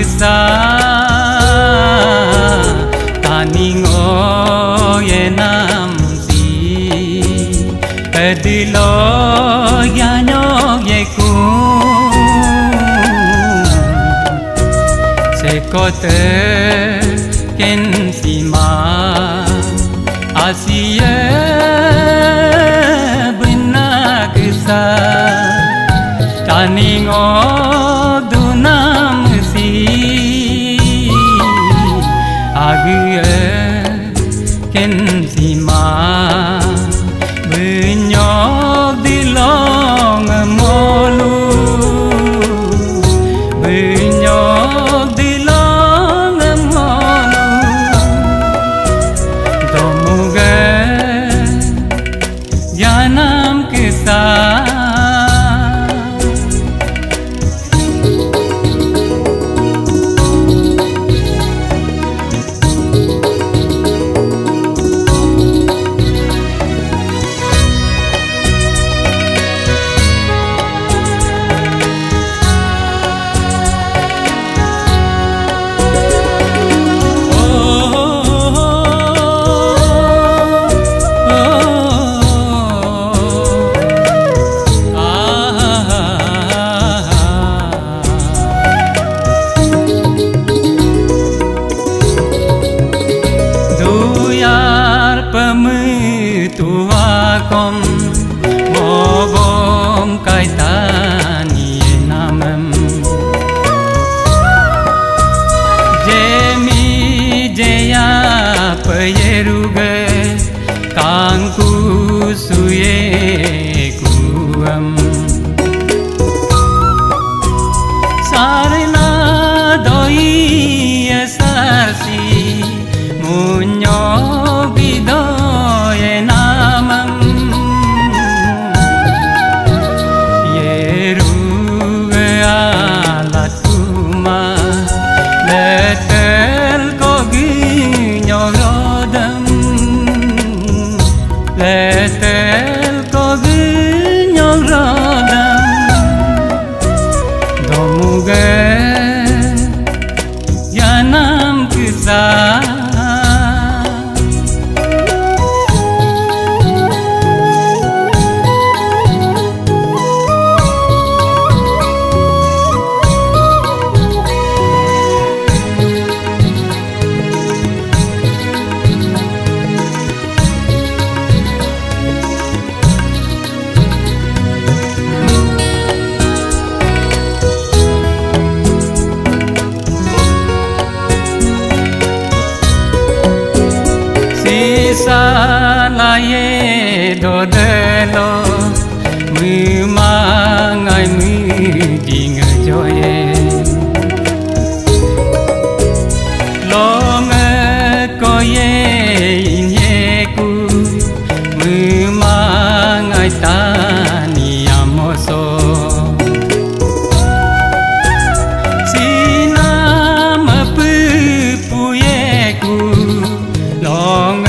kesa tani ngoye nam si edilo yanyo ye ku se kote ken si ma asiye bina kesa tani ngodu nam si ague ken si ma benyok dilong molu benyok dilong molu domuge yanam kesa tuakom mogom kaitani namem jemi jeya peyeruge kangku suye kuam sarna doi asasi munyo bido letel ko ginyong rodam domuge yanam kisa salaye dodelo mu mangai mu ding joye long koye inye ku mu mangai tani amoso sinam puye ku long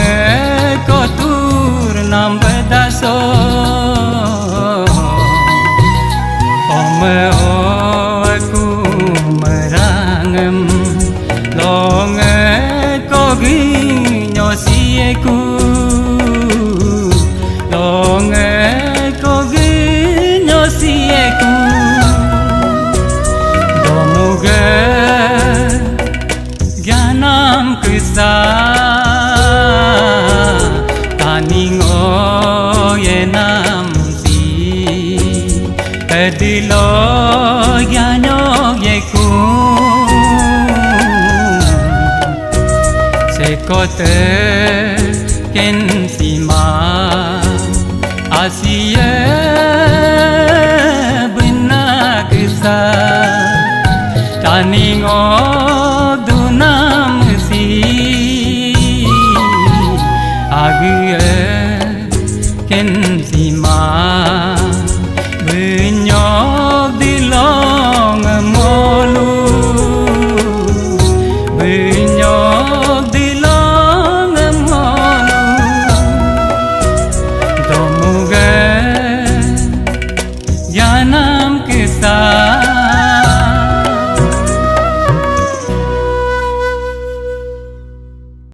so ome aku merangem long ko ginyo sieku long ko ginyo sieku domuge gyanam kisa taningo nam si edilo yanyo ye ku se kote ken si ma asiye bina kisa taningo